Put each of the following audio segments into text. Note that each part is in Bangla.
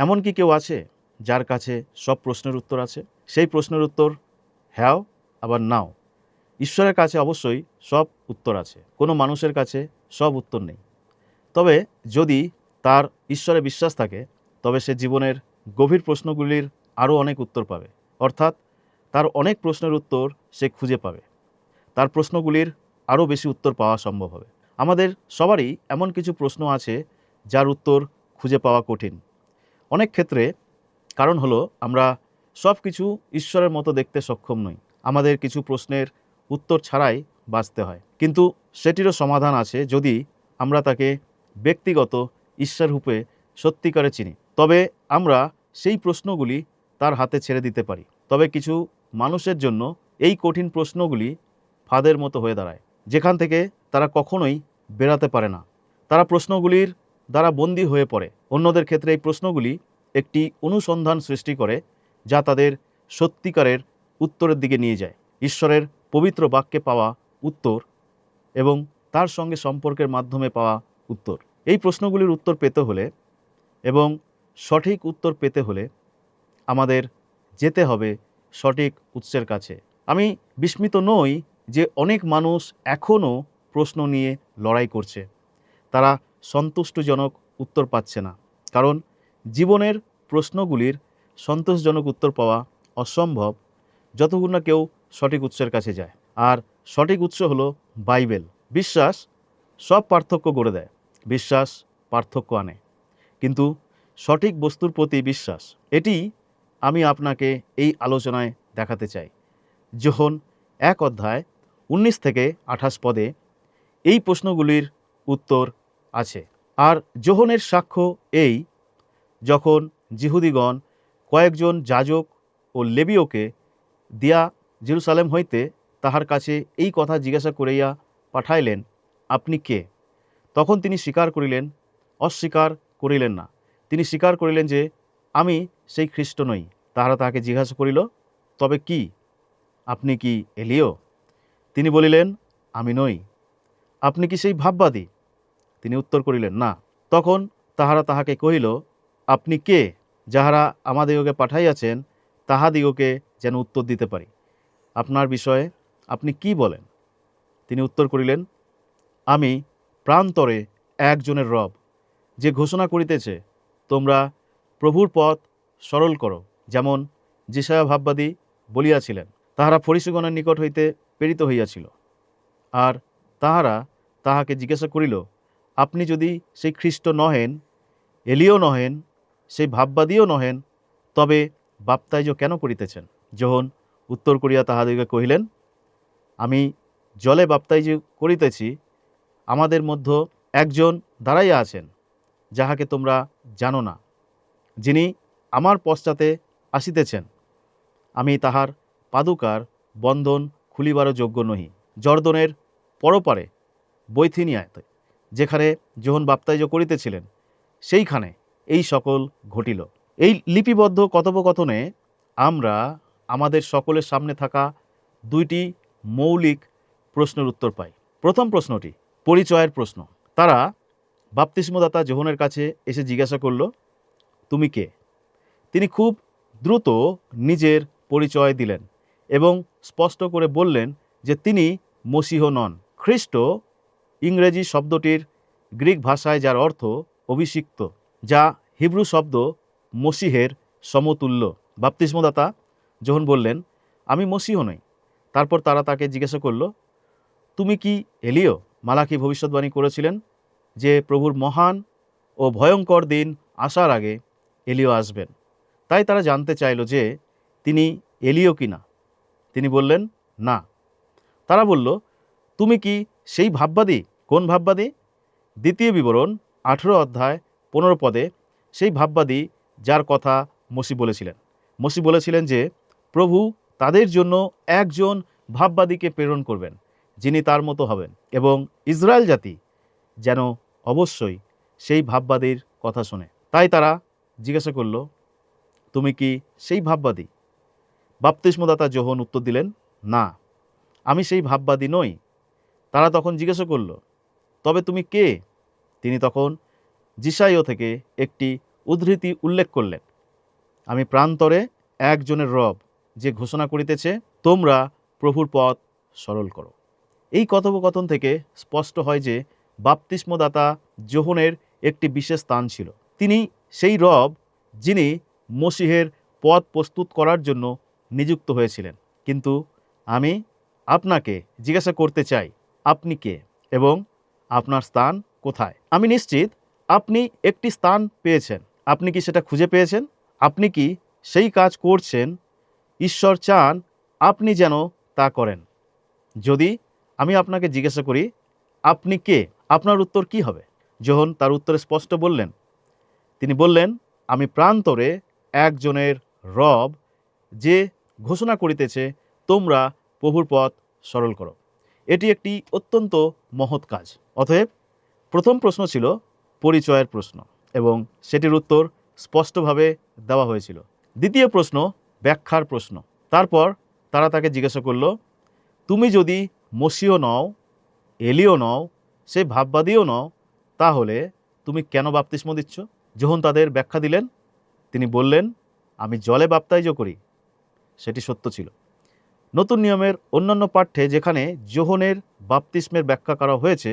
এমন কি কেউ আছে যার কাছে সব প্রশ্নের উত্তর আছে? সেই প্রশ্নের উত্তর হ্যাঁও আবার নাও। ঈশ্বরের কাছে অবশ্যই সব উত্তর আছে, কোনো মানুষের কাছে সব উত্তর নেই। তবে যদি তার ঈশ্বরে বিশ্বাস থাকে, তবে সে জীবনের গভীর প্রশ্নগুলির আরও অনেক উত্তর পাবে। অর্থাৎ তার অনেক প্রশ্নের উত্তর সে খুঁজে পাবে, তার প্রশ্নগুলির আরও বেশি উত্তর পাওয়া সম্ভব হবে। আমাদের সবারই এমন কিছু প্রশ্ন আছে যার উত্তর খুঁজে পাওয়া কঠিন। অনেক ক্ষেত্রে কারণ হলো আমরা সব কিছু ঈশ্বরের মতো দেখতে সক্ষম নই। আমাদের কিছু প্রশ্নের উত্তর ছাড়াই বাঁচতে হয়, কিন্তু সেটিরও সমাধান আছে যদি আমরা তাকে ব্যক্তিগত ঈশ্বর রূপে সত্যিকারে চিনি। তবে আমরা সেই প্রশ্নগুলি তার হাতে ছেড়ে দিতে পারি। তবে কিছু মানুষের জন্য এই কঠিন প্রশ্নগুলি ফাঁদের মতো হয়ে দাঁড়ায়, যেখান থেকে তারা কখনোই বেরাতে পারে না। তারা প্রশ্নগুলির দ্বারা বন্দী হয়ে পড়ে। অন্যদের ক্ষেত্রে এই প্রশ্নগুলি একটি অনুসন্ধান সৃষ্টি করে, যা তাদের সত্যিকারের উত্তরের দিকে নিয়ে যায়, ঈশ্বরের পবিত্র বাক্যে পাওয়া উত্তর এবং তার সঙ্গে সম্পর্কের মাধ্যমে পাওয়া উত্তর। এই প্রশ্নগুলির উত্তর পেতে হলে এবং সঠিক উত্তর পেতে হলে আমাদের যেতে হবে সঠিক উৎসের কাছে। আমি বিস্মিত নই যে অনেক মানুষ এখনও প্রশ্ন নিয়ে লড়াই করছে। তারা সন্তুষ্টজনক উত্তর পাচ্ছে না, কারণ জীবনের প্রশ্নগুলির সন্তোষজনক উত্তর পাওয়া অসম্ভব যতক্ষণ না কেউ সঠিক উৎসের কাছে যায়। আর সঠিক উৎস হলো বাইবেল। বিশ্বাস সব পার্থক্য গড়ে দেয়, বিশ্বাস পার্থক্য আনে, কিন্তু সঠিক বস্তুর প্রতি বিশ্বাস, এটি আমি আপনাকে এই আলোচনায় দেখাতে চাই। যোহন 1 অধ্যায় 19 থেকে 28 পদে এই প্রশ্নগুলির উত্তর আছে। আর যোহনের সাক্ষ্য এই, যখন যিহুদিগণ কয়েকজন যাজক ও লেবীয়কে দিয়া জেরুসালেম হইতে তাহার কাছে এই কথা জিজ্ঞাসা করিয়া পাঠাইলেন, আপনি কে? তখন তিনি স্বীকার করিলেন, অস্বীকার করিলেন না। তিনি স্বীকার করিলেন যে আমি সেই খ্রিস্ট নই। তাহারা তাহাকে জিজ্ঞাসা করিল, তবে কি, আপনি কি এলিও? তিনি বলিলেন, আমি নই। আপনি কি সেই ভাববাদী? তিনি উত্তর করিলেন, না। তখন তাহারা তাহাকে কহিল, আপনি কে, যাহারা আমাদিগকে পাঠাইয়াছেন তাহাদিগকে যেন উত্তর দিতে পারি। আপনার বিষয়ে আপনি কি বলেন? তিনি উত্তর করিলেন, আমি প্রান্তরে একজনের রব, যে ঘোষণা করিতেছে, তোমরা প্রভুর পথ সরল করো, যেমন যেশায়া ভাববাদী বলিয়াছিলেন। তাহারা ফরিসীগণের নিকট হইতে প্রেরিত হইয়াছিল। আর তাহারা তাহাকে জিজ্ঞাসা করিল, আপনি যদি সেই খ্রিস্ট নহেন, এলিও নহেন, সেই ভাববাদীও নহেন, তবে বাপ্তাইজ কেন করিতেছেন? যোহন উত্তর করিয়া তাহাদিগকে কহিলেন, আমি জলে বাপ্তাইজ করিতেছি, আমাদের মধ্যে একজন দাঁড়াইয়া আছেন, যাহাকে তোমরা জানো না, যিনি আমার পশ্চাতে আসিতেছেন। আমি তাহার পাদুকার বন্ধন খুলিবারও যোগ্য নহি। জর্দনের পরপারে বৈথিনিয়াতে, যেখানে যোহন বাপ্তাইজ করিতেছিলেন, সেইখানে এই সকল ঘটিল। এই লিপিবদ্ধ কথোপকথনে আমরা আমাদের সকলের সামনে থাকা দুইটি মৌলিক প্রশ্নের উত্তর পাই। প্রথম প্রশ্নটি পরিচয়ের প্রশ্ন। তারা বাপ্তিস্মদাতা যোহনের কাছে এসে জিজ্ঞাসা করল, তুমি কে? তিনি খুব দ্রুত নিজের পরিচয় দিলেন এবং স্পষ্ট করে বললেন যে তিনি মসীহ নন। খ্রিস্ট ইংরেজি শব্দটির গ্রিক ভাষায় যার অর্থ অভিষিক্ত, যা হিব্রু শব্দ মসীহের সমতুল্য। বাপ্তিস্মদাতা যোহন বললেন, আমি মসীহ নই। তারপর তারা তাকে জিজ্ঞাসা করল, তুমি কি এলিও? মালাকি ভবিষ্যৎবাণী করেছিলেন যে প্রভুর মহান ও ভয়ঙ্কর দিন আসার আগে এলিও আসবেন। তাই তারা জানতে চাইল যে তিনি এলিও কি না। তিনি বললেন, না। তারা বলল, তুমি কি সেই ভাববাদী? কোন ভাববাদী? দ্বিতীয় বিবরণ 18 অধ্যায় 15 পদে সেই ভাববাদী যার কথা মসি বলেছিলেন। মসি বলেছিলেন যে প্রভু তাদের জন্য একজন ভাববাদীকে প্রেরণ করবেন, যিনি তার মতো হবেন, এবং ইসরায়েল জাতি যেন অবশ্যই সেই ভাববাদীর কথা শোনে। তাই তারা জিজ্ঞাসা করল, তুমি কি সেই ভাববাদী? বাপ্তিস্মদাতা যোহন উত্তর দিলেন, না, আমি সেই ভাববাদী নই। তারা তখন জিজ্ঞাসা করল, তবে তুমি কে? তিনি তখন যিশাইয় থেকে একটি উদ্ধৃতি উল্লেখ করলেন, আমি প্রান্তরে একজনের রব, যে ঘোষণা করিতেছে, তোমরা প্রভুর পথ সরল করো। এই কথোপকথন থেকে স্পষ্ট হয় যে বাপ্তিস্মদাতা যোহনের একটি বিশেষ স্থান ছিল। তিনি সেই রব যিনি মসিহের পথ প্রস্তুত করার জন্য নিযুক্ত হয়েছিলেন। কিন্তু আমি আপনাকে জিজ্ঞাসা করতে চাই, আপনি কে এবং আপনার স্থান কোথায়? আমি নিশ্চিত আপনি একটি স্থান পেয়েছেন। আপনি কি সেটা খুঁজে পেয়েছেন? আপনি কি সেই কাজ করছেন ঈশ্বর চান আপনি যেন তা করেন? যদি আমি আপনাকে জিজ্ঞাসা করি, আপনি কে, আপনার উত্তর কি হবে? যোহন তার উত্তরে স্পষ্ট বললেন। তিনি বললেন, আমি প্রান্তরে একজনের রব, যে ঘোষণা করিতেছে, তোমরা প্রভুর পথ সরল করো। এটি একটি অত্যন্ত মহৎ কাজ। অতএব প্রথম প্রশ্ন ছিল পরিচয়ের প্রশ্ন, এবং সেটির উত্তর স্পষ্টভাবে দেওয়া হয়েছিল। দ্বিতীয় প্রশ্ন ব্যাখ্যার প্রশ্ন। তারপর তারা তাকে জিজ্ঞাসা করল, তুমি যদি মসিহ নও, এলিও নও, সে ভাববাদীও নও, তাহলে তুমি কেন বাপ্তিস্ম দিচ্ছ? যোহন তাদের ব্যাখ্যা দিলেন। তিনি বললেন, আমি জলে বাপ্তাইজ করি। সেটি সত্য ছিল। নতুন নিয়মের অন্যান্য পাঠ্যে যেখানে যোহনের বাপ্তিস্মের ব্যাখ্যা করা হয়েছে,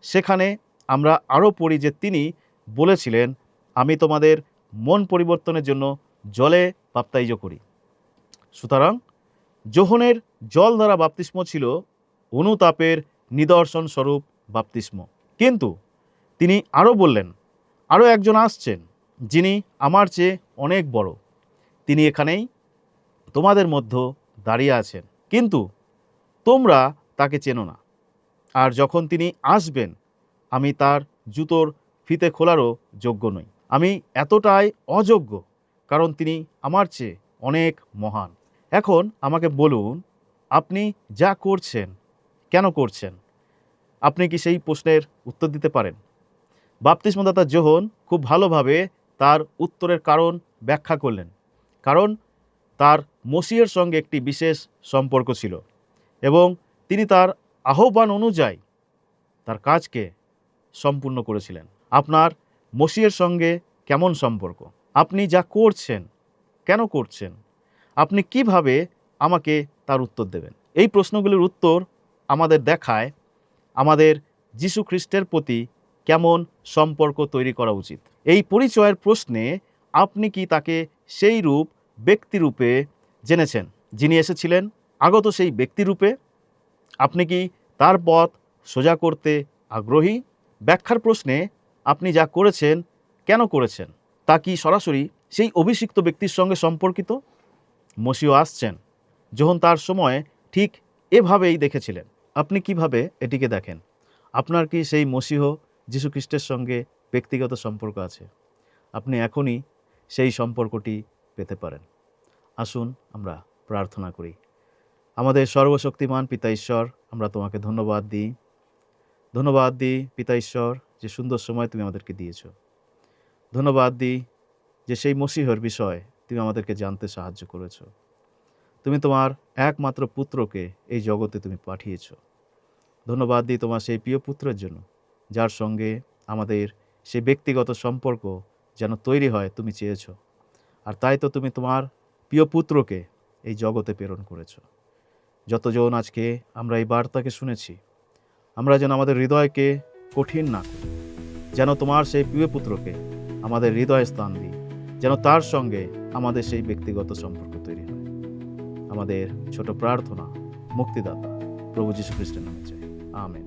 সেখানে আমরা আরও পড়ি যে তিনি বলেছিলেন, আমি তোমাদের মন পরিবর্তনের জন্য জলে বাপ্তাইজ করি। সুতরাং যোহনের জল দ্বারা বাপ্তিস্ম ছিল অনুতাপের নিদর্শন স্বরূপ বাপ্তিস্ম। কিন্তু তিনি আরও বললেন, আরও একজন আসছেন যিনি আমার চেয়ে অনেক বড়। তিনি এখানেই তোমাদের মধ্যে দাঁড়িয়ে আছেন, কিন্তু তোমরা তাকে চেনো না। আর যখন তিনি আসবেন, আমি তার জুতোর ফিতে খোলারও যোগ্য নই। আমি এতটাই অযোগ্য, কারণ তিনি আমার চেয়ে অনেক মহান। এখন আমাকে বলুন, আপনি যা করছেন কেন করছেন? আপনি কি সেই প্রশ্নের উত্তর দিতে পারেন? বাপ্তিস্মদাতা যোহন খুব ভালোভাবে তার উত্তরের কারণ ব্যাখ্যা করলেন। কারণ তার মসিহের সঙ্গে একটি বিশেষ সম্পর্ক ছিল, এবং তিনি তার আহ্বান অনুযায়ী তার কাজকে সম্পূর্ণ করেছিলেন। আপনার মসিহের সঙ্গে কেমন সম্পর্ক? আপনি যা করছেন কেন করছেন? আপনি কিভাবে আমাকে তার উত্তর দেবেন? এই প্রশ্নগুলির উত্তর আমাদের দেখায় আমাদের যীশু খ্রিস্টের প্রতি কেমন সম্পর্ক তৈরি করা উচিত। এই পরিচয়ের প্রশ্নে আপনি কি তাকে সেই রূপ ব্যক্তিরূপে জেনেছেন যিনি এসেছিলেন আগত সেই ব্যক্তিরূপে? আপনি কি তার পথ সোজা করতে আগ্রহী? ব্যাখ্যার প্রশ্নে আপনি যা করেছেন কেন করেছেন, তা কি সরাসরি সেই অভিষিক্ত ব্যক্তির সঙ্গে সম্পর্কিত? মসিহ আসছেন, যোহন তার সময় ঠিক এভাবেই দেখেছিলেন। আপনি কিভাবে এটিকে দেখেন? আপনার কি সেই মসিহ যীশু খ্রিস্টের সঙ্গে ব্যক্তিগত সম্পর্ক আছে? আপনি এখনই সেই সম্পর্কটি পেতে পারেন। আসুন আমরা প্রার্থনা করি। আমাদের সর্বশক্তিমান পিতা ঈশ্বর, আমরা তোমাকে ধন্যবাদ দিই পিতা ঈশ্বর, যে সুন্দর সময় তুমি আমাদেরকে দিয়েছ। ধন্যবাদ দিই যে সেই মসিহর বিষয় তুমি আমাদেরকে জানতে সাহায্য করেছ। তুমি তোমার একমাত্র পুত্রকে এই জগতে তুমি পাঠিয়েছ। ধন্যবাদ দিই তোমার সেই প্রিয় পুত্রের জন্য, যার সঙ্গে আমাদের সেই ব্যক্তিগত সম্পর্ক যেন তৈরি হয় তুমি চেয়েছ। আর তাই তো তুমি তোমার প্রিয় পুত্রকে এই জগতে প্রেরণ করেছ। যতজন আজকে আমরা এই বার্তাকে শুনেছি, আমরা যেন আমাদের হৃদয়কে কঠিন না করি, যেন তোমার সেই প্রিয় পুত্রকে আমাদের হৃদয়ে স্থান দিই, যেন তার সঙ্গে আমাদের সেই ব্যক্তিগত সম্পর্ক তৈরি হয়। আমাদের ছোট প্রার্থনা মুক্তিদাতা প্রভু যীশু খ্রিস্টের নামে চাই, আমেন।